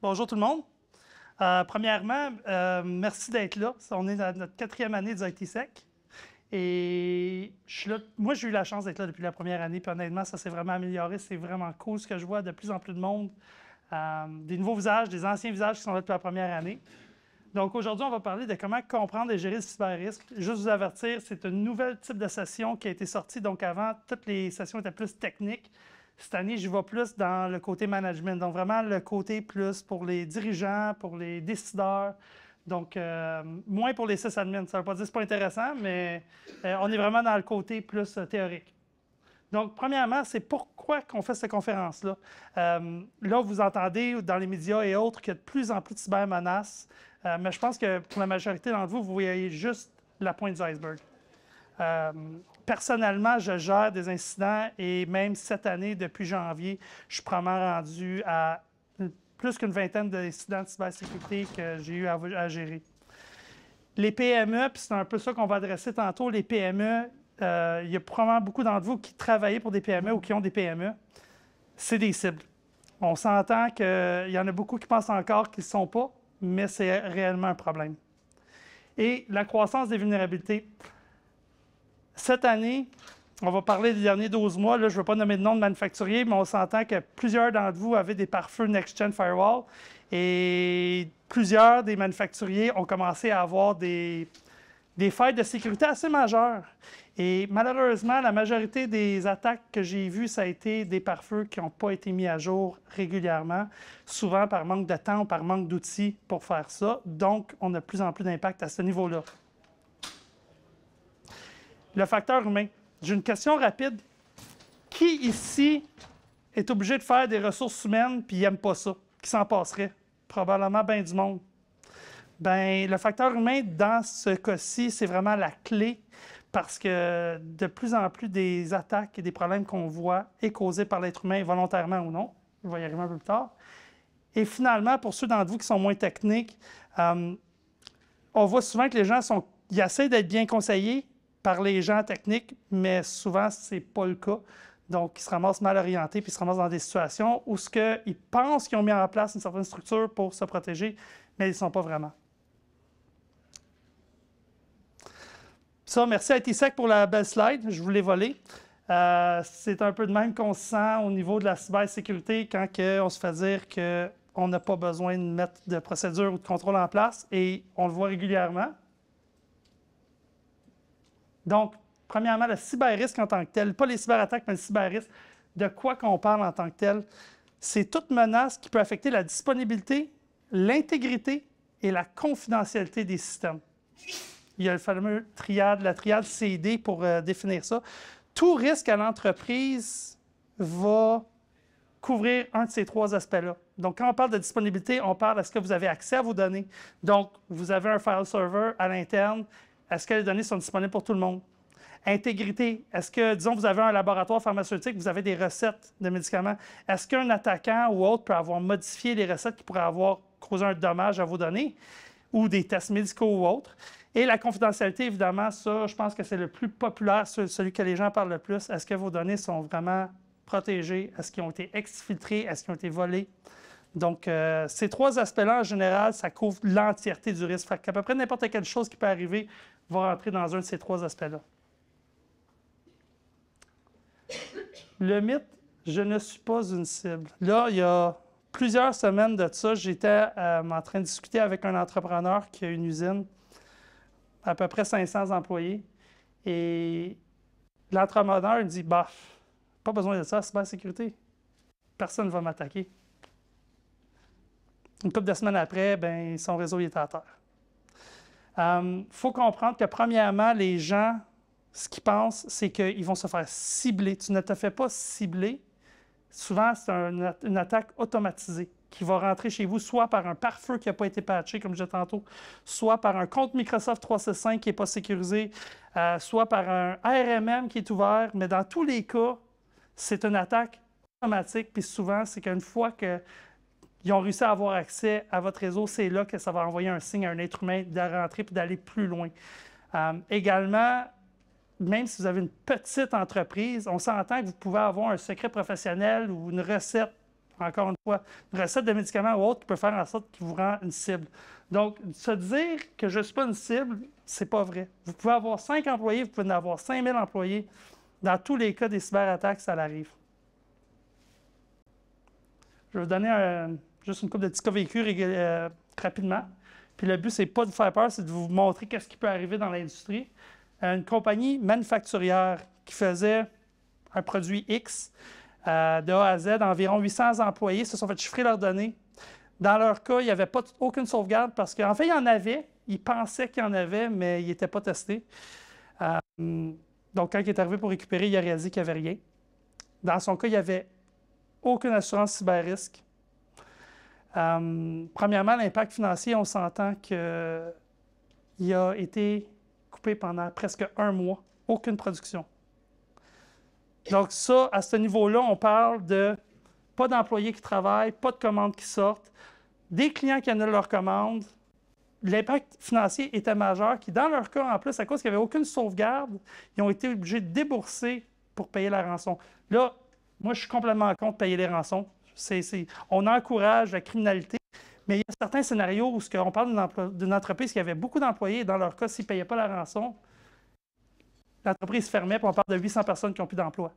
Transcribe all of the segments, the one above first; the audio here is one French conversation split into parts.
Bonjour tout le monde. Premièrement, merci d'être là. On est dans notre 4e année du ITSec. Et je suis là. Moi, j'ai eu la chance d'être là depuis la première année. Puis honnêtement, ça s'est vraiment amélioré. C'est vraiment cool ce que je vois de plus en plus de monde. Des nouveaux visages, des anciens visages qui sont là depuis la première année. Donc aujourd'hui, on va parler de comment comprendre et gérer le cyber-risque. Juste vous avertir, c'est un nouvel type de session qui a été sorti. Donc avant, toutes les sessions étaient plus techniques. Cette année, je vais plus dans le côté management. Donc vraiment le côté plus pour les dirigeants, pour les décideurs. Donc moins pour les sysadmins. Ça ne veut pas dire que ce n'est pas intéressant, mais on est vraiment dans le côté plus théorique. Donc, premièrement, c'est pourquoi qu'on fait cette conférence-là. Là, vous entendez dans les médias et autres qu'il y a de plus en plus de cybermenaces, mais je pense que pour la majorité d'entre vous, vous voyez juste la pointe du iceberg. Personnellement, je gère des incidents et même cette année, depuis janvier, je suis probablement rendu à plus qu'une vingtaine d'incidents de cybersécurité que j'ai eu à gérer. Les PME, puis c'est un peu ça qu'on va adresser tantôt, les PME, il y a probablement beaucoup d'entre vous qui travaillent pour des PME ou qui ont des PME. C'est des cibles. On s'entend qu'il y en a beaucoup qui pensent encore qu'ils ne sont pas, mais c'est réellement un problème. Et la croissance des vulnérabilités. Cette année, on va parler des derniers 12 mois. Là, je ne veux pas nommer de nom de manufacturier, mais on s'entend que plusieurs d'entre vous avaient des pare-feux Next-Gen Firewall et plusieurs des manufacturiers ont commencé à avoir des failles de sécurité assez majeures. Et malheureusement, la majorité des attaques que j'ai vues, ça a été des pare-feux qui n'ont pas été mis à jour régulièrement, souvent par manque de temps ou par manque d'outils pour faire ça. Donc, on a de plus en plus d'impact à ce niveau-là. Le facteur humain. J'ai une question rapide. Qui ici est obligé de faire des ressources humaines puis n'aime pas ça? Qui s'en passerait? Probablement bien du monde. Bien, le facteur humain, dans ce cas-ci, c'est vraiment la clé parce que de plus en plus des attaques et des problèmes qu'on voit est causés par l'être humain, volontairement ou non. Je vais y arriver un peu plus tard. Et finalement, pour ceux d'entre vous qui sont moins techniques, on voit souvent que les gens ils essaient d'être bien conseillés par les gens techniques, mais souvent, ce n'est pas le cas. Donc, ils se ramassent mal orientés, puis ils se ramassent dans des situations où ils pensent qu'ils ont mis en place une certaine structure pour se protéger, mais ils ne sont pas vraiment. Ça, merci à ITSec pour la belle slide, je vous l'ai volée. C'est un peu de même qu'on se sent au niveau de la cybersécurité quand on se fait dire qu'on n'a pas besoin de mettre de procédure ou de contrôle en place, et on le voit régulièrement. Donc, premièrement, le cyber-risque en tant que tel, pas les cyberattaques, mais le cyber-risque, de quoi qu'on parle en tant que tel, c'est toute menace qui peut affecter la disponibilité, l'intégrité et la confidentialité des systèmes. Il y a le fameux la triade CD pour définir ça. Tout risque à l'entreprise va couvrir un de ces trois aspects-là. Donc, quand on parle de disponibilité, on parle est-ce que vous avez accès à vos données? Donc, vous avez un file server à l'interne. Est-ce que les données sont disponibles pour tout le monde? Intégrité. Est-ce que, disons, vous avez un laboratoire pharmaceutique, vous avez des recettes de médicaments. Est-ce qu'un attaquant ou autre peut avoir modifié les recettes qui pourraient avoir causé un dommage à vos données ou des tests médicaux ou autres? Et la confidentialité, évidemment, ça, je pense que c'est le plus populaire, celui que les gens parlent le plus. Est-ce que vos données sont vraiment protégées? Est-ce qu'ils ont été exfiltrés? Est-ce qu'ils ont été volés? Donc, ces trois aspects-là, en général, ça couvre l'entièreté du risque. Fait qu'à peu près n'importe quelle chose qui peut arriver va rentrer dans un de ces trois aspects-là. Le mythe, je ne suis pas une cible. Là, il y a plusieurs semaines de ça, j'étais en train de discuter avec un entrepreneur qui a une usine, à peu près 500 employés. Et l'entrepreneur dit, bah, pas besoin de ça, cybersécurité. Personne ne va m'attaquer. Une couple de semaines après, ben, son réseau il était à terre. Faut comprendre que, premièrement, les gens, ce qu'ils pensent, c'est qu'ils vont se faire cibler. Tu ne te fais pas cibler. Souvent, c'est une attaque automatisée qui va rentrer chez vous soit par un pare-feu qui n'a pas été patché, comme je disais tantôt, soit par un compte Microsoft 365 qui n'est pas sécurisé, soit par un RMM qui est ouvert. Mais dans tous les cas, c'est une attaque automatique. Puis souvent, c'est qu'une fois qu'ils ont réussi à avoir accès à votre réseau, c'est là que ça va envoyer un signe à un être humain de rentrer et d'aller plus loin. Également, même si vous avez une petite entreprise, on s'entend que vous pouvez avoir un secret professionnel ou une recette Encore une fois, une recette de médicaments ou autre qui peut faire en sorte qu'il vous rend une cible. Donc, se dire que je ne suis pas une cible, c'est pas vrai. Vous pouvez avoir 5 employés, vous pouvez en avoir 5000 employés. Dans tous les cas des cyberattaques, ça arrive. Je vais vous donner juste une couple de petits cas vécus rapidement. Puis le but, c'est pas de vous faire peur, c'est de vous montrer qu'est-ce qui peut arriver dans l'industrie. Une compagnie manufacturière qui faisait un produit X de A à Z, environ 800 employés se sont fait chiffrer leurs données. Dans leur cas, il n'y avait pas aucune sauvegarde parce qu'en fait, il y en avait. Ils pensaient qu'il y en avait, mais ils n'étaient pas testés. Donc, quand il est arrivé pour récupérer, il a réalisé qu'il n'y avait rien. Dans son cas, il n'y avait aucune assurance cyber-risque. Premièrement, l'impact financier, on s'entend qu'il a été coupé pendant presque 1 mois. Aucune production. Donc ça, à ce niveau-là, on parle de pas d'employés qui travaillent, pas de commandes qui sortent, des clients qui annulent leurs commandes. L'impact financier était majeur, qui dans leur cas, en plus, à cause qu'il n'y avait aucune sauvegarde, ils ont été obligés de débourser pour payer la rançon. Là, moi, je suis complètement contre payer les rançons. On encourage la criminalité, mais il y a certains scénarios où on parle d'une entreprise qui avait beaucoup d'employés, et dans leur cas, s'ils ne payaient pas la rançon, l'entreprise fermait, puis on parle de 800 personnes qui n'ont plus d'emploi.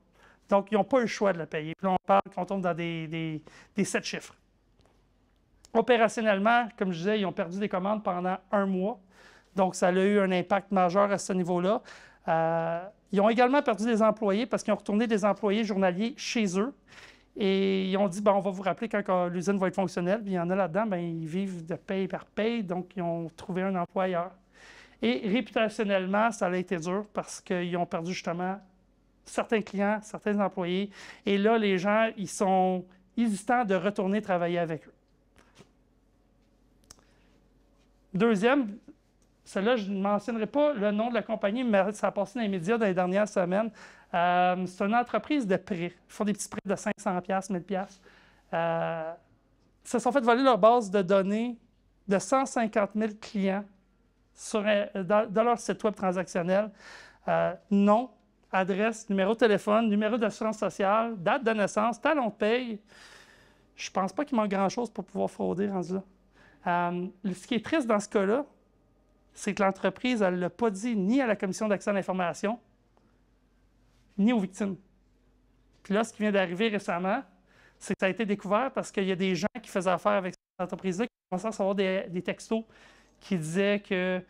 Donc, ils n'ont pas eu le choix de la payer. Puis là, on parle qu'on tombe dans des 7 chiffres. Opérationnellement, comme je disais, ils ont perdu des commandes pendant 1 mois. Donc, ça a eu un impact majeur à ce niveau-là. Ils ont également perdu des employés parce qu'ils ont retourné des employés journaliers chez eux. Et ils ont dit, on va vous rappeler quand l'usine va être fonctionnelle. Puis il y en a là-dedans, ils vivent de paye par paye. Donc, ils ont trouvé un emploi ailleurs. Et réputationnellement, ça a été dur parce qu'ils ont perdu justement certains clients, certains employés. Et là, les gens, ils sont hésitants de retourner travailler avec eux. Deuxième, celle-là, je ne mentionnerai pas le nom de la compagnie, mais ça a passé dans les médias dans les dernières semaines. C'est une entreprise de prêts. Ils font des petits prêts de 500$, 1000$. Ils se sont fait voler leur base de données de 150 000 clients dans leur site web transactionnel. Nom, adresse, numéro de téléphone, numéro d'assurance sociale, date de naissance, talon de paye. Je ne pense pas qu'il manque grand-chose pour pouvoir frauder rendu là. Ce qui est triste dans ce cas-là, c'est que l'entreprise, elle ne l'a pas dit ni à la Commission d'accès à l'information, ni aux victimes. Puis là, ce qui vient d'arriver récemment, c'est que ça a été découvert parce qu'il y a des gens qui faisaient affaire avec cette entreprise-là qui commençaient à recevoir des textos qui disaient qu'ils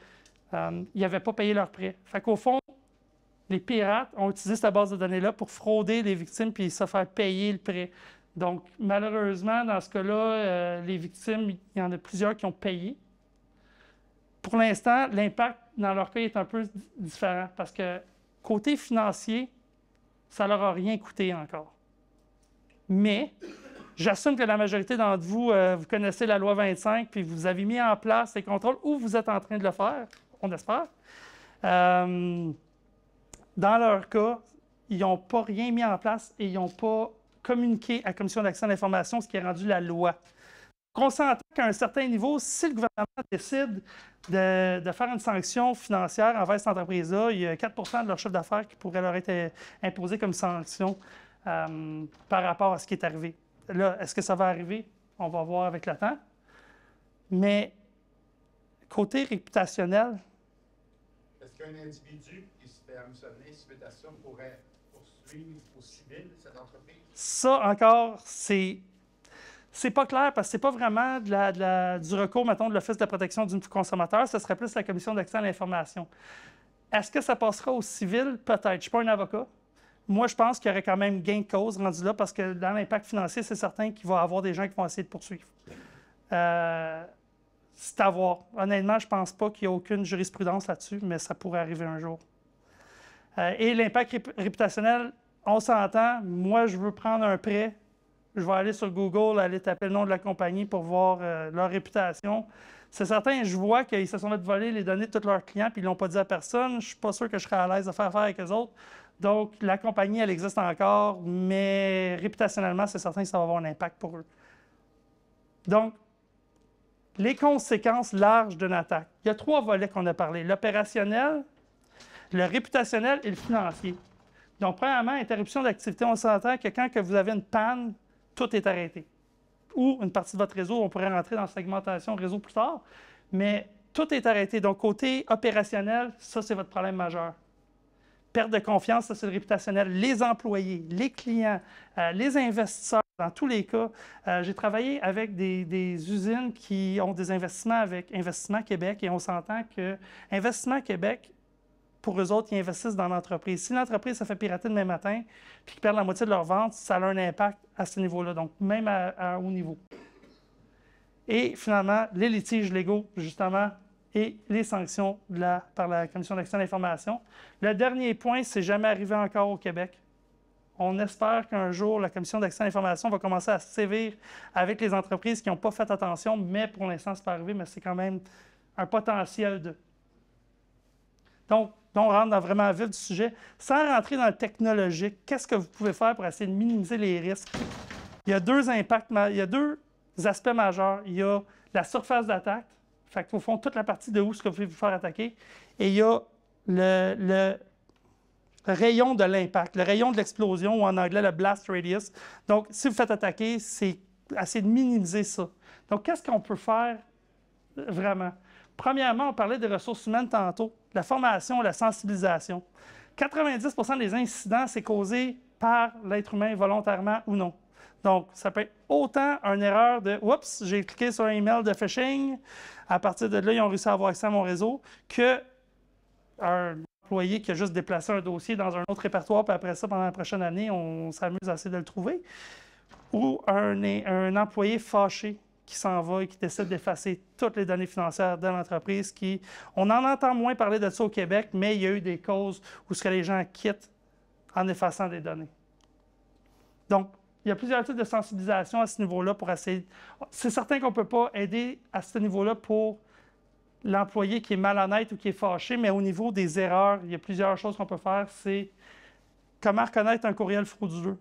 n'avaient pas payé leur prêt. Fait qu'au fond, les pirates ont utilisé cette base de données-là pour frauder les victimes puis se faire payer le prêt. Donc, malheureusement, dans ce cas-là, les victimes, il y en a plusieurs qui ont payé. Pour l'instant, l'impact dans leur cas est un peu différent parce que côté financier, ça ne leur a rien coûté encore. Mais j'assume que la majorité d'entre vous, vous connaissez la loi 25 puis vous avez mis en place les contrôles ou vous êtes en train de le faire, on espère. Dans leur cas, ils n'ont pas rien mis en place et ils n'ont pas communiqué à la Commission d'accès à l'information, ce qui est rendu la loi. On s'entend qu'à un certain niveau, si le gouvernement décide de faire une sanction financière envers cette entreprise-là, il y a 4 de leur chiffre d'affaires qui pourrait leur être imposé comme sanction par rapport à ce qui est arrivé. Là, est-ce que ça va arriver? On va voir avec le temps. Mais côté réputationnel... Est-ce qu'un individu qui se fait hameçonner suite à ça pourrait poursuivre au civil cette entreprise? Ça, encore, c'est pas clair parce que c'est pas vraiment du recours, mettons, de l'Office de la protection du consommateur, ce serait plus la Commission d'accès à l'information. Est-ce que ça passera au civil? Peut-être. Je ne suis pas un avocat. Moi, je pense qu'il y aurait quand même gain de cause rendu là parce que dans l'impact financier, c'est certain qu'il va y avoir des gens qui vont essayer de poursuivre. C'est à voir. Honnêtement, je ne pense pas qu'il y ait aucune jurisprudence là-dessus, mais ça pourrait arriver un jour. Et l'impact réputationnel, on s'entend. Moi, je veux prendre un prêt. Je vais aller sur Google, aller taper le nom de la compagnie pour voir leur réputation. C'est certain, je vois qu'ils se sont fait voler les données de tous leurs clients puis ils ne l'ont pas dit à personne. Je ne suis pas sûr que je serais à l'aise de faire affaire avec eux autres. Donc, la compagnie, elle existe encore, mais réputationnellement, c'est certain que ça va avoir un impact pour eux. Donc, les conséquences larges d'une attaque. Il y a 3 volets qu'on a parlé. L'opérationnel, le réputationnel et le financier. Donc, premièrement, interruption d'activité, on s'entend que quand vous avez une panne, tout est arrêté. ou une partie de votre réseau. On pourrait rentrer dans la segmentation réseau plus tard. Mais tout est arrêté. Donc, côté opérationnel, ça, c'est votre problème majeur. Perte de confiance, ça, c'est le réputationnel. Les employés, les clients, les investisseurs, dans tous les cas. J'ai travaillé avec des usines qui ont des investissements avec Investissement Québec et on s'entend que Investissement Québec, pour eux autres, ils investissent dans l'entreprise. Si l'entreprise se fait pirater demain matin puis qu'ils perdent la moitié de leur vente, ça a un impact à ce niveau-là, donc même à haut niveau. Et finalement, les litiges légaux, justement, et les sanctions par la Commission d'accès à l'information. Le dernier point, c'est jamais arrivé encore au Québec. On espère qu'un jour, la Commission d'accès à l'information va commencer à sévir avec les entreprises qui n'ont pas fait attention, mais pour l'instant, ce n'est pas arrivé, mais c'est quand même un potentiel de... Donc, on rentre dans vraiment le vif du sujet. Sans rentrer dans le technologique, qu'est-ce que vous pouvez faire pour essayer de minimiser les risques? Il y a deux impacts, il y a deux aspects majeurs. Il y a la surface d'attaque, fait qu'au fond, toute la partie de où ce que vous pouvez vous faire attaquer, et il y a le rayon de l'impact, le rayon de l'explosion, ou en anglais, le blast radius. Donc, si vous faites attaquer, c'est essayer de minimiser ça. Donc, qu'est-ce qu'on peut faire vraiment? Premièrement, on parlait des ressources humaines tantôt, la formation, la sensibilisation. 90 des incidents, c'est causé par l'être humain volontairement ou non. Donc, ça peut être autant une erreur de « Oups, j'ai cliqué sur un email de phishing, à partir de là, ils ont réussi à avoir accès à mon réseau », qu'un employé qui a juste déplacé un dossier dans un autre répertoire, puis après ça, pendant la prochaine année, on s'amuse à essayer de le trouver, ou un employé fâché qui s'en va et qui décide d'effacer toutes les données financières de l'entreprise. On en entend moins parler de ça au Québec, mais il y a eu des causes où ce que les gens quittent en effaçant des données. Donc, il y a plusieurs types de sensibilisation à ce niveau-là pour essayer... C'est certain qu'on ne peut pas aider à ce niveau-là pour l'employé qui est malhonnête ou qui est fâché, mais au niveau des erreurs, il y a plusieurs choses qu'on peut faire. C'est comment reconnaître un courriel frauduleux.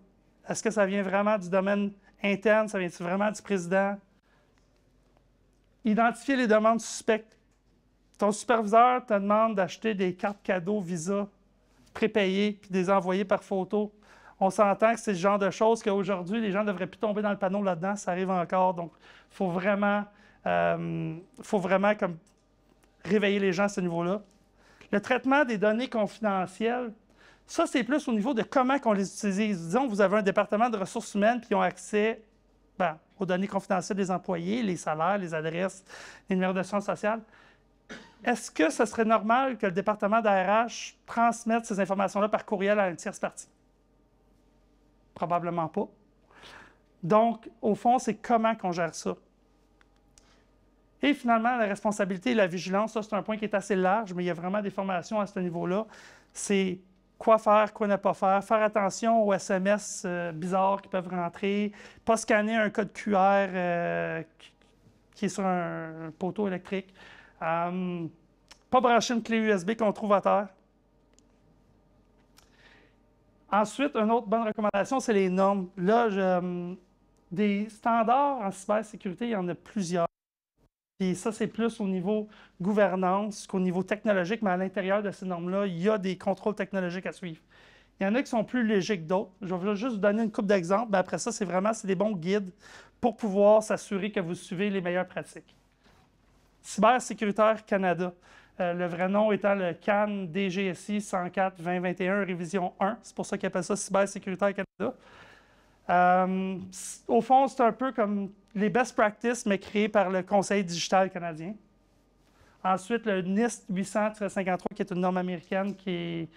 Est-ce que ça vient vraiment du domaine interne? Ça vient vraiment du président? Identifier les demandes suspectes. Ton superviseur te demande d'acheter des cartes cadeaux Visa prépayées puis de les envoyer par photo. On s'entend que c'est le genre de choses qu'aujourd'hui, les gens ne devraient plus tomber dans le panneau là-dedans. Ça arrive encore. Donc, il faut vraiment comme réveiller les gens à ce niveau-là. Le traitement des données confidentielles, ça, c'est plus au niveau de comment on les utilise. Disons que vous avez un département de ressources humaines qui ont accès aux données confidentielles des employés, les salaires, les adresses, les numéros d'assurance sociale. Est-ce que ce serait normal que le département d'ARH transmette ces informations-là par courriel à une tierce partie? Probablement pas. Donc, au fond, c'est comment qu'on gère ça. Et finalement, la responsabilité et la vigilance, ça, c'est un point qui est assez large, mais il y a vraiment des formations à ce niveau-là. C'est quoi faire, quoi ne pas faire, faire attention aux SMS bizarres qui peuvent rentrer, pas scanner un code QR qui est sur un poteau électrique, pas brancher une clé USB qu'on trouve à terre. Ensuite, une autre bonne recommandation, c'est les normes. Là, des standards en cybersécurité, il y en a plusieurs. Puis ça, c'est plus au niveau gouvernance qu'au niveau technologique, mais à l'intérieur de ces normes-là, il y a des contrôles technologiques à suivre. Il y en a qui sont plus légers que d'autres. Je vais juste vous donner une couple d'exemples, mais après ça, c'est des bons guides pour pouvoir s'assurer que vous suivez les meilleures pratiques. Cybersécuritaire Canada. Le vrai nom étant le CAN DGSI 104-2021, révision 1. C'est pour ça qu'ils appellent ça Cybersécuritaire Canada. Au fond, c'est un peu comme les best practices, mais créés par le Conseil digital canadien. Ensuite, le NIST 800-53, qui est une norme américaine qui est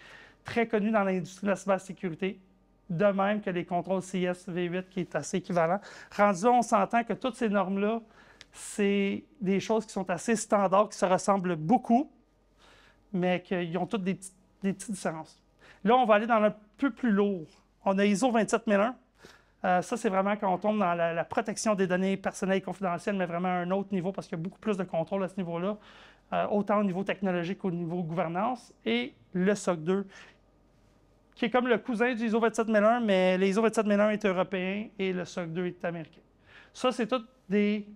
très connue dans l'industrie de la cybersécurité, de même que les contrôles CIS V8, qui est assez équivalent. Rendu là, on s'entend que toutes ces normes-là, c'est des choses qui sont assez standards, qui se ressemblent beaucoup, mais qu'ils ont toutes des petites différences. Là, on va aller dans un peu plus lourd. On a ISO 27001. Ça, c'est vraiment quand on tombe dans la protection des données personnelles et confidentielles, mais vraiment à un autre niveau, parce qu'il y a beaucoup plus de contrôle à ce niveau-là, autant au niveau technologique qu'au niveau gouvernance. Et le SOC 2, qui est comme le cousin du ISO 27001, mais l'ISO 27001 est européen et le SOC 2 est américain. Ça, c'est toutes des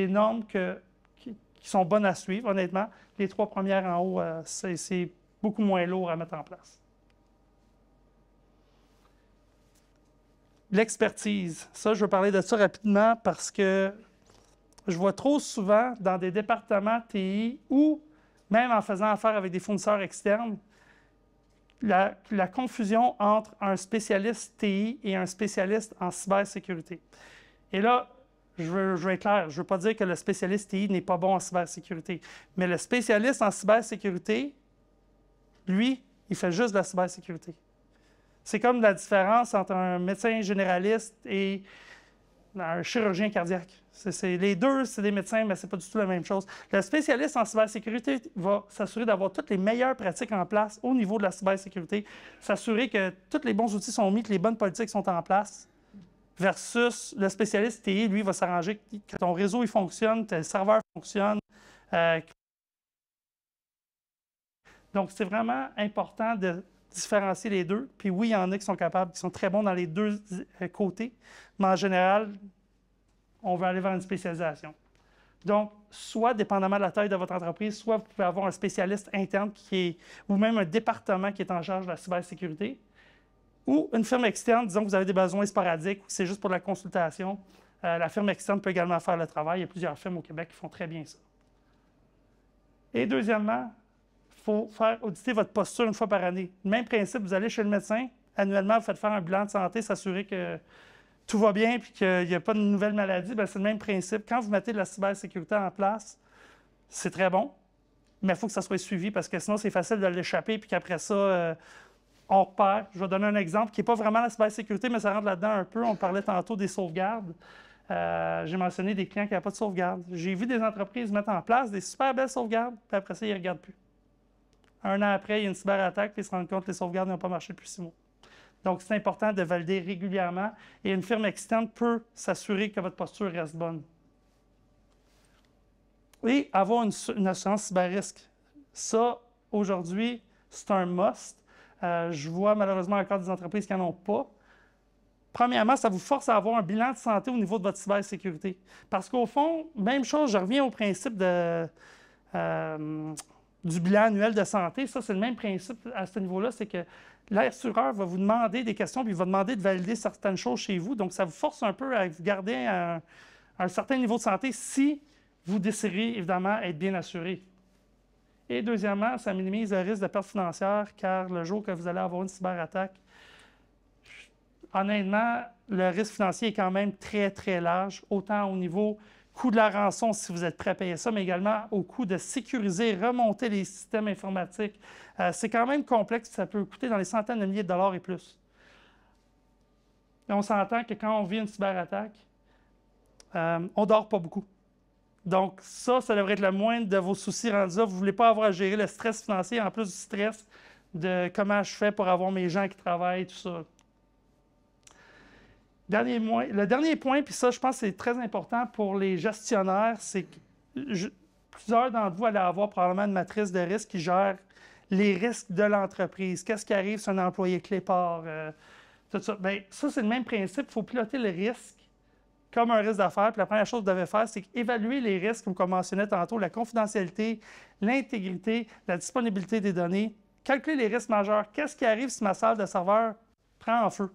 normes qui sont bonnes à suivre, honnêtement. Les trois premières en haut, c'est beaucoup moins lourd à mettre en place. l'expertise. Ça, je veux parler de ça rapidement parce que je vois trop souvent dans des départements TI ou même en faisant affaire avec des fournisseurs externes, la confusion entre un spécialiste TI et un spécialiste en cybersécurité. Et là, je veux être clair, je ne veux pas dire que le spécialiste TI n'est pas bon en cybersécurité, mais le spécialiste en cybersécurité, lui, il fait juste de la cybersécurité. C'est comme la différence entre un médecin généraliste et un chirurgien cardiaque. Les deux, c'est des médecins, mais ce n'est pas du tout la même chose. Le spécialiste en cybersécurité va s'assurer d'avoir toutes les meilleures pratiques en place au niveau de la cybersécurité, s'assurer que tous les bons outils sont mis, que les bonnes politiques sont en place, versus le spécialiste TI, lui, va s'arranger que ton réseau il fonctionne, tes serveurs fonctionnent. Donc, c'est vraiment important de différencier les deux. Puis oui, il y en a qui sont capables, qui sont très bons dans les deux côtés, mais en général, on veut aller vers une spécialisation. Donc, soit dépendamment de la taille de votre entreprise, soit vous pouvez avoir un spécialiste interne ou même un département qui est en charge de la cybersécurité, ou une firme externe, disons que vous avez des besoins sporadiques ou que c'est juste pour la consultation. La firme externe peut également faire le travail. Il y a plusieurs firmes au Québec qui font très bien ça. Et deuxièmement, il faut faire auditer votre posture une fois par année. Le même principe, vous allez chez le médecin, annuellement, vous faites faire un bilan de santé, s'assurer que tout va bien et qu'il n'y a pas de nouvelles maladies. C'est le même principe. Quand vous mettez de la cybersécurité en place, c'est très bon, mais il faut que ça soit suivi parce que sinon, c'est facile de l'échapper puis qu'après ça, on repère. Je vais donner un exemple qui n'est pas vraiment la cybersécurité, mais ça rentre là-dedans un peu. On parlait tantôt des sauvegardes. J'ai mentionné des clients qui n'avaient pas de sauvegarde. J'ai vu des entreprises mettre en place des super belles sauvegardes, puis après ça, ils ne regardent plus. Un an après, il y a une cyberattaque, puis ils se rendent compte que les sauvegardes n'ont pas marché depuis 6 mois. Donc, c'est important de valider régulièrement et une firme externe peut s'assurer que votre posture reste bonne. Et avoir une assurance cyber-risque. Ça, aujourd'hui, c'est un must. Je vois malheureusement encore des entreprises qui n'en ont pas. Premièrement, ça vous force à avoir un bilan de santé au niveau de votre cybersécurité. Parce qu'au fond, même chose, je reviens au principe du bilan annuel de santé. Ça, c'est le même principe à ce niveau-là, c'est que l'assureur va vous demander des questions puis il va demander de valider certaines choses chez vous. Donc, ça vous force un peu à vous garder un certain niveau de santé si vous désirez évidemment être bien assuré. Et deuxièmement, ça minimise le risque de perte financière car le jour que vous allez avoir une cyberattaque, honnêtement, le risque financier est quand même très, très large, autant au niveau coût de la rançon si vous êtes prêt à payer ça, mais également au coût de sécuriser, remonter les systèmes informatiques. C'est quand même complexe, ça peut coûter dans les centaines de milliers de dollars et plus. Et on s'entend que quand on vit une cyberattaque, on ne dort pas beaucoup. Donc ça devrait être le moindre de vos soucis rendus là. Vous ne voulez pas avoir à gérer le stress financier en plus du stress de comment je fais pour avoir mes gens qui travaillent, tout ça. Le dernier point, puis ça, je pense que c'est très important pour les gestionnaire, c'est que plusieurs d'entre vous allez avoir probablement une matrice de risque qui gère les risques de l'entreprise. Qu'est-ce qui arrive si un employé clé part, tout ça. Bien, ça, c'est le même principe. Il faut piloter le risque comme un risque d'affaires. Puis la première chose que vous devez faire, c'est évaluer les risques, comme on mentionnait tantôt, la confidentialité, l'intégrité, la disponibilité des données, calculer les risques majeurs. Qu'est-ce qui arrive si ma salle de serveur prend en feu?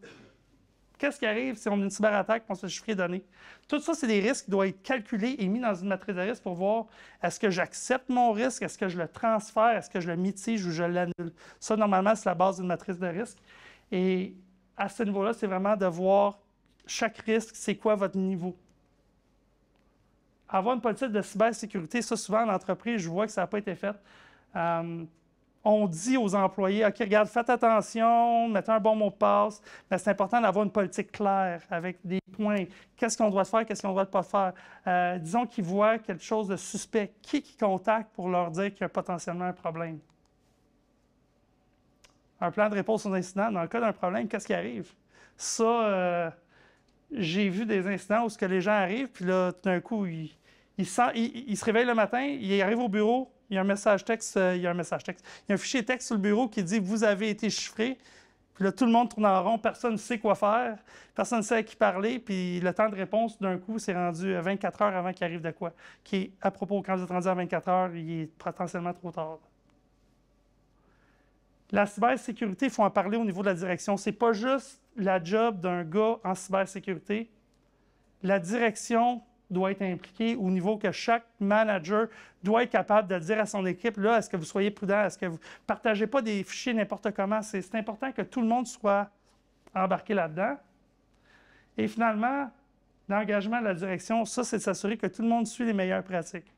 Qu'est-ce qui arrive si on a une cyberattaque et on se fait chiffrer les données? Tout ça, c'est des risques qui doivent être calculés et mis dans une matrice de risque pour voir est-ce que j'accepte mon risque, est-ce que je le transfère, est-ce que je le mitige ou je l'annule. Ça, normalement, c'est la base d'une matrice de risque. Et à ce niveau-là, c'est vraiment de voir chaque risque, c'est quoi votre niveau. Avoir une politique de cybersécurité, ça, souvent, en entreprise, je vois que ça n'a pas été fait. On dit aux employés, OK, regarde, faites attention, mettez un bon mot de passe, mais c'est important d'avoir une politique claire avec des points. Qu'est-ce qu'on doit faire, qu'est-ce qu'on ne doit pas faire? Disons qu'ils voient quelque chose de suspect. Qui contacte pour leur dire qu'il y a potentiellement un problème? Un plan de réponse aux incidents. Dans le cas d'un problème, qu'est-ce qui arrive? Ça, j'ai vu des incidents où ce que les gens arrivent, puis là, tout d'un coup, ils se réveillent le matin, ils arrivent au bureau, il y a un message texte, il y a un fichier texte sur le bureau qui dit « Vous avez été chiffré ». Puis là, tout le monde tourne en rond, personne ne sait quoi faire, personne ne sait à qui parler, puis le temps de réponse, d'un coup, c'est rendu 24 heures avant qu'il arrive de quoi. Qui est, à propos, quand vous êtes rendu à 24 heures, il est potentiellement trop tard. La cybersécurité, il faut en parler au niveau de la direction. Ce n'est pas juste la job d'un gars en cybersécurité. La direction doit être impliquée au niveau que chaque manager doit être capable de dire à son équipe, là, est-ce que vous soyez prudent, est-ce que vous ne partagez pas des fichiers n'importe comment. C'est important que tout le monde soit embarqué là-dedans. Et finalement, l'engagement de la direction, ça, c'est de s'assurer que tout le monde suit les meilleures pratiques.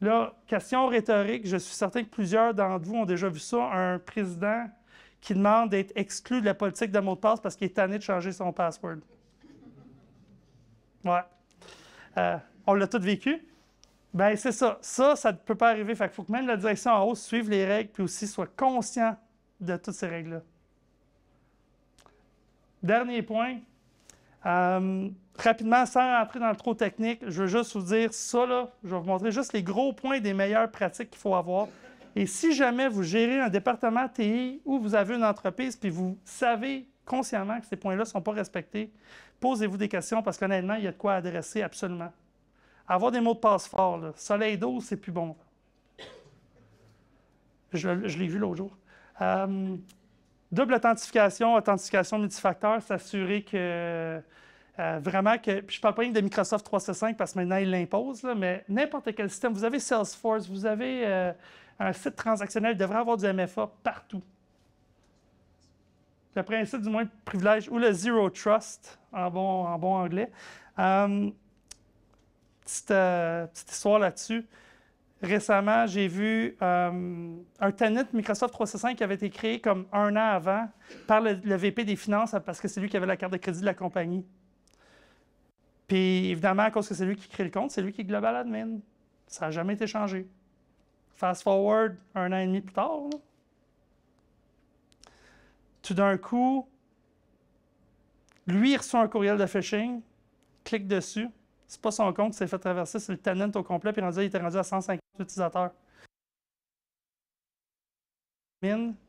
Là, question rhétorique, je suis certain que plusieurs d'entre vous ont déjà vu ça, un président qui demande d'être exclu de la politique de mot de passe parce qu'il est tanné de changer son password. Ouais. On l'a tous vécu. Bien, c'est ça. Ça ne peut pas arriver. Fait qu'il faut que même la direction en haut suive les règles puis aussi soit conscient de toutes ces règles-là. Dernier point. Rapidement, sans rentrer dans le trop technique, je veux juste vous dire ça, là, je vais vous montrer juste les gros points des meilleures pratiques qu'il faut avoir. Et si jamais vous gérez un département TI ou vous avez une entreprise puis vous savez consciemment que ces points-là ne sont pas respectés, posez-vous des questions parce qu'honnêtement, il y a de quoi adresser absolument. Avoir des mots de passe forts, là. Soleil 12, c'est plus bon. Je l'ai vu l'autre jour. Double authentification multifacteur, s'assurer que vraiment que. Puis je ne parle pas rien de Microsoft 365 parce que maintenant ils l'imposent, mais n'importe quel système. Vous avez Salesforce, vous avez un site transactionnel, il devrait avoir du MFA partout. Le principe du moins de privilège ou le Zero Trust en bon anglais. Petite histoire là-dessus. Récemment, j'ai vu un tenant Microsoft 365 qui avait été créé comme 1 an avant par le VP des finances parce que c'est lui qui avait la carte de crédit de la compagnie. Puis évidemment, à cause que c'est lui qui crée le compte, c'est lui qui est Global Admin. Ça n'a jamais été changé. Fast forward 1 an et demi plus tard, là. Tout d'un coup, lui, il reçoit un courriel de phishing, clique dessus. C'est pas son compte qui s'est fait traverser, c'est le tenant au complet, puis il était rendu à 150 utilisateurs.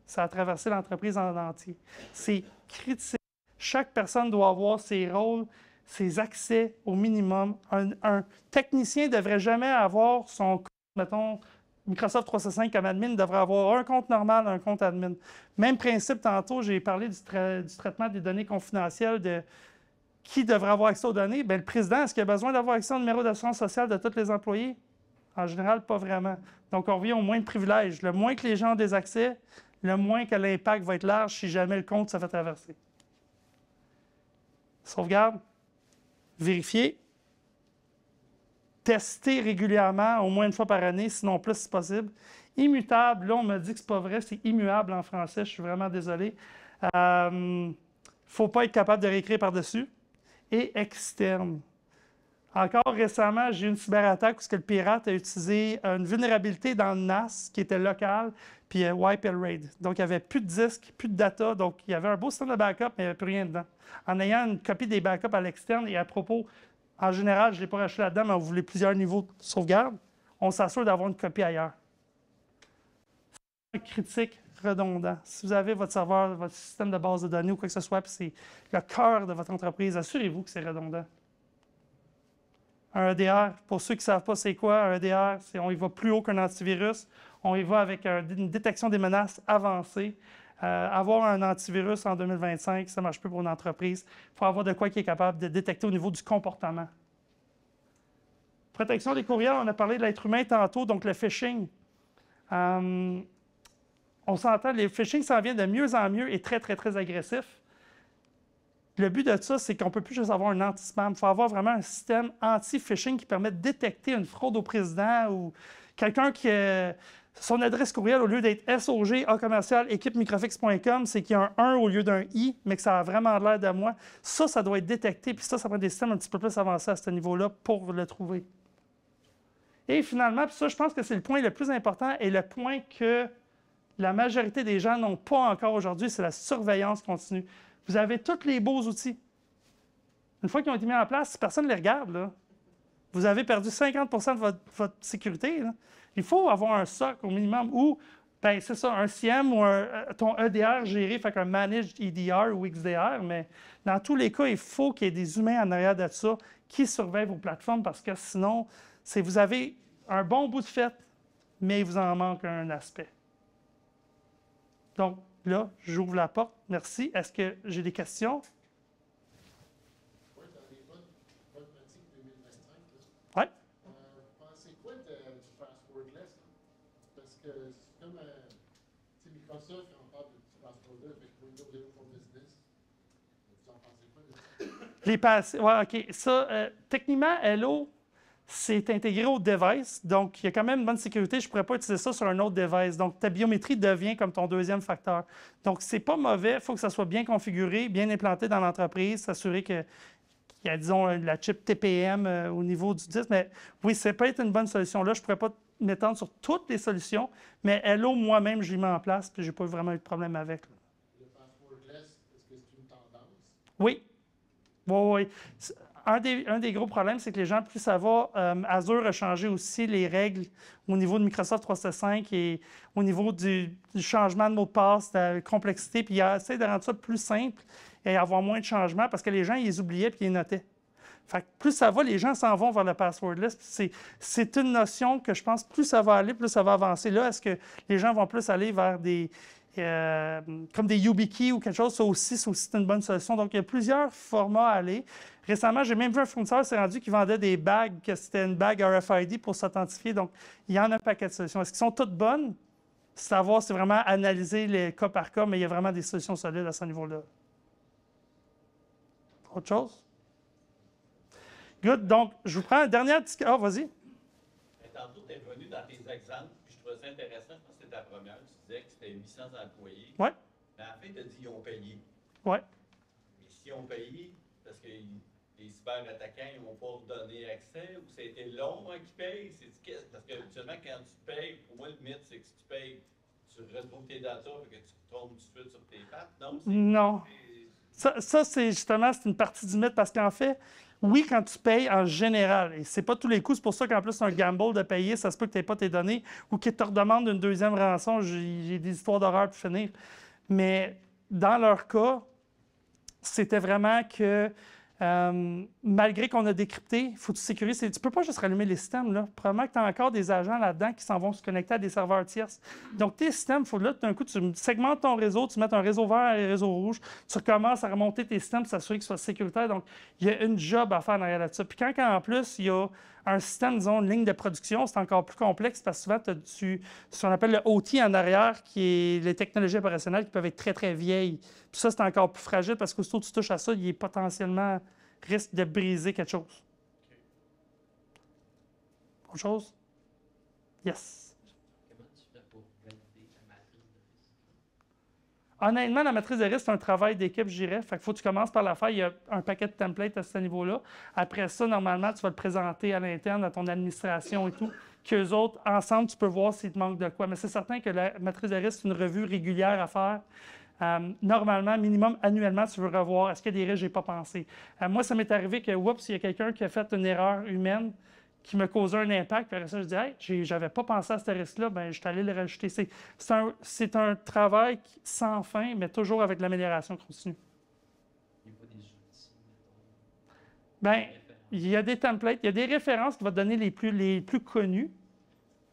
Ça a traversé l'entreprise en entier. C'est critique. Chaque personne doit avoir ses rôles, ses accès au minimum. Un technicien ne devrait jamais avoir son compte, mettons, Microsoft 365 comme admin, devrait avoir un compte normal, un compte admin. Même principe, tantôt, j'ai parlé du traitement des données confidentielles, de qui devrait avoir accès aux données? Bien, le président, est-ce qu'il a besoin d'avoir accès au numéro d'assurance sociale de tous les employés? En général, pas vraiment. Donc, on revient au moins de privilèges. Le moins que les gens ont des accès, le moins que l'impact va être large si jamais le compte se fait traverser. Sauvegarde. Vérifier. Tester régulièrement, au moins une fois par année, sinon plus si possible. Immutable, là, on me dit que ce n'est pas vrai, c'est immuable en français, je suis vraiment désolé. Il ne faut pas être capable de réécrire par-dessus. Et externe. Encore récemment, j'ai eu une cyberattaque où le pirate a utilisé une vulnérabilité dans le NAS qui était local, puis wipe and raid. Donc, il n'y avait plus de disques, plus de data. Donc, il y avait un beau système de backup, mais il n'y avait plus rien dedans. En ayant une copie des backups à l'externe, et à propos, en général, je ne l'ai pas racheté là-dedans, mais on voulait plusieurs niveaux de sauvegarde, on s'assure d'avoir une copie ailleurs. C'est un critique redondant. Si vous avez votre serveur, votre système de base de données ou quoi que ce soit, puis c'est le cœur de votre entreprise, assurez-vous que c'est redondant. Un EDR, pour ceux qui ne savent pas c'est quoi, un EDR, on y va plus haut qu'un antivirus. On y va avec une détection des menaces avancée. Avoir un antivirus en 2025, ça ne marche plus pour une entreprise. Il faut avoir de quoi qui est capable de détecter au niveau du comportement. Protection des courriels, on a parlé de l'être humain tantôt, donc le phishing. On s'entend, le phishing s'en vient de mieux en mieux et très, très, très agressif. Le but de ça, c'est qu'on ne peut plus juste avoir un anti-spam. Il faut avoir vraiment un système anti-phishing qui permet de détecter une fraude au président ou quelqu'un qui a son adresse courriel, au lieu d'être SOG@équipemicrofix.com, c'est qu'il y a un 1 au lieu d'un I, mais que ça a vraiment l'air de moi. Ça doit être détecté, puis ça prend des systèmes un petit peu plus avancés à ce niveau-là pour le trouver. Et finalement, puis ça, je pense que c'est le point le plus important et le point que la majorité des gens n'ont pas encore aujourd'hui, c'est la surveillance continue. Vous avez tous les beaux outils. Une fois qu'ils ont été mis en place, si personne ne les regarde, là, vous avez perdu 50 de votre sécurité. Là. Il faut avoir un SOC au minimum ou, ben, c'est ça, un CIEM ou ton EDR géré, fait qu'un Managed EDR ou XDR, mais dans tous les cas, il faut qu'il y ait des humains en arrière de ça qui surveillent vos plateformes parce que sinon, vous avez un bon bout de fête, mais il vous en manque un aspect. Donc, là, j'ouvre la porte. Merci. Est-ce que j'ai des questions? Oui, dans les bonnes pratiques 2025, Oui. pensez quoi du passwordless? Parce que c'est comme, Microsoft, quand on parle de passwordless avec Windows Hello for Business, vous en pensez quoi de ça? Oui, OK. Ça, techniquement, Hello, c'est intégré au device. Donc, il y a quand même une bonne sécurité. Je ne pourrais pas utiliser ça sur un autre device. Donc, ta biométrie devient comme ton deuxième facteur. Donc, ce n'est pas mauvais. Il faut que ça soit bien configuré, bien implanté dans l'entreprise, s'assurer qu'il y a, disons, la chip TPM au niveau du disque. Mais oui, ça peut être une bonne solution. Là, je ne pourrais pas m'étendre sur toutes les solutions, mais Hello, moi-même, je l'ai mis en place, puis je n'ai pas vraiment eu de problème avec. Le passwordless, est-ce que c'est une tendance? Oui. Oui. Un des gros problèmes, c'est que les gens, plus ça va, Azure a changé aussi les règles au niveau de Microsoft 365 et au niveau du changement de mot de passe, de la complexité, puis il essaie de rendre ça plus simple et avoir moins de changements parce que les gens, ils les oubliaient puis ils les notaient. Fait que plus ça va, les gens s'en vont vers le passwordless. C'est une notion que je pense, plus ça va aller, plus ça va avancer. Là, est-ce que les gens vont plus aller vers des comme des YubiKey ou quelque chose? Ça aussi, c'est une bonne solution. Donc, il y a plusieurs formats à aller. Récemment, j'ai même vu un fournisseur s'est rendu qui vendait des bagues, que c'était une bague RFID pour s'authentifier. Donc, il y en a un paquet de solutions. Est-ce qu'elles sont toutes bonnes? Savoir, c'est vraiment analyser les cas par cas, mais il y a vraiment des solutions solides à ce niveau-là. Autre chose? Good. Donc, je vous prends un dernier petit... Ah, vas-y. Tantôt, tu es revenu dans tes exemples, puis je trouvais ça intéressant. Je pense que c'était ta première. Tu disais que c'était 800 employés. Oui. Mais en fait, tu as dit qu'ils ont payé. Oui. Mais s'ils ont payé, parce que les cyberattaquants, ils n'ont pas donné accès, ou ça a été long qu'ils payent? Parce que habituellement, quand tu payes, pour moi, le mythe, c'est que si tu payes, tu retrouves tes datas et que tu te trompes tout de suite sur tes pattes. Non. Ça c'est justement, c'est une partie du mythe parce qu'en fait, oui, quand tu payes en général, et c'est pas tous les coups, c'est pour ça qu'en plus, c'est un gamble de payer, ça se peut que tu n'aies pas tes données ou qu'ils te redemandent une deuxième rançon. J'ai des histoires d'horreur pour finir. Mais dans leur cas, c'était vraiment que malgré qu'on a décrypté, il faut que tu sécurises. Tu ne peux pas juste rallumer les systèmes. Là. Probablement que tu as encore des agents là-dedans qui s'en vont se connecter à des serveurs tierces. Donc, tes systèmes, il faut là, d'un coup, tu segmentes ton réseau, tu mets un réseau vert et un réseau rouge, tu recommences à remonter tes systèmes pour s'assurer qu'ils soient sécuritaires. Donc, il y a une job à faire derrière là-dessus. Puis quand en plus, il y a un système, disons, une ligne de production, c'est encore plus complexe parce que souvent, tu as ce qu'on appelle le OT en arrière, qui est les technologies opérationnelles qui peuvent être très, très vieilles. Puis ça, c'est encore plus fragile parce qu'aussitôt que tu touches à ça, il est potentiellement risque de briser quelque chose. Autre chose? Yes. Comment tu fais pour valider ta matrice de risque? Honnêtement, la matrice de risque, c'est un travail d'équipe, je dirais. Fait qu'il faut que tu commences par la faire. Il y a un paquet de templates à ce niveau-là. Après ça, normalement, tu vas le présenter à l'interne, à ton administration et tout, qu'eux autres, ensemble, tu peux voir s'il te manque de quoi. Mais c'est certain que la matrice de risque, c'est une revue régulière à faire. Normalement, minimum annuellement, tu veux revoir est-ce qu'il y a des risques que je n'ai pas pensé. Moi, ça m'est arrivé que, oups, il y a quelqu'un qui a fait une erreur humaine qui me causait un impact. Puis après ça, je dis, hey, j'avais pas pensé à ce risque-là, bien, je suis allé le rajouter. C'est un travail sans fin, mais toujours avec l'amélioration continue. Il n'y a pas des outils, mettons, Bien, références. il y a des templates, il y a des références qui vont te donner les plus connus.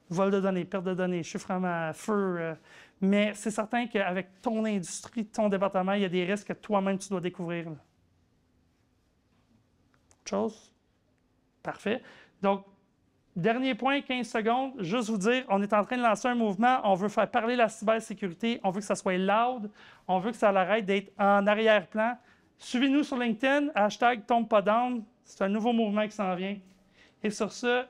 Vol de données, perte de données, chiffrement, feu. Mais c'est certain qu'avec ton industrie, ton département, il y a des risques que toi-même, tu dois découvrir. Là. Autre chose? Parfait. Donc, dernier point, 15 secondes. Juste vous dire, on est en train de lancer un mouvement. On veut faire parler la cybersécurité. On veut que ça soit loud. On veut que ça arrête d'être en arrière-plan. Suivez-nous sur LinkedIn. #TombePasDown. C'est un nouveau mouvement qui s'en vient. Et sur ce,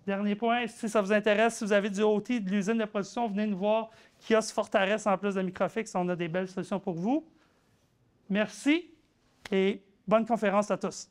dernier point, si ça vous intéresse, si vous avez du OT, de l'usine de production, venez nous voir. Kiosque Fortares en plus de Microfix, on a des belles solutions pour vous. Merci et bonne conférence à tous.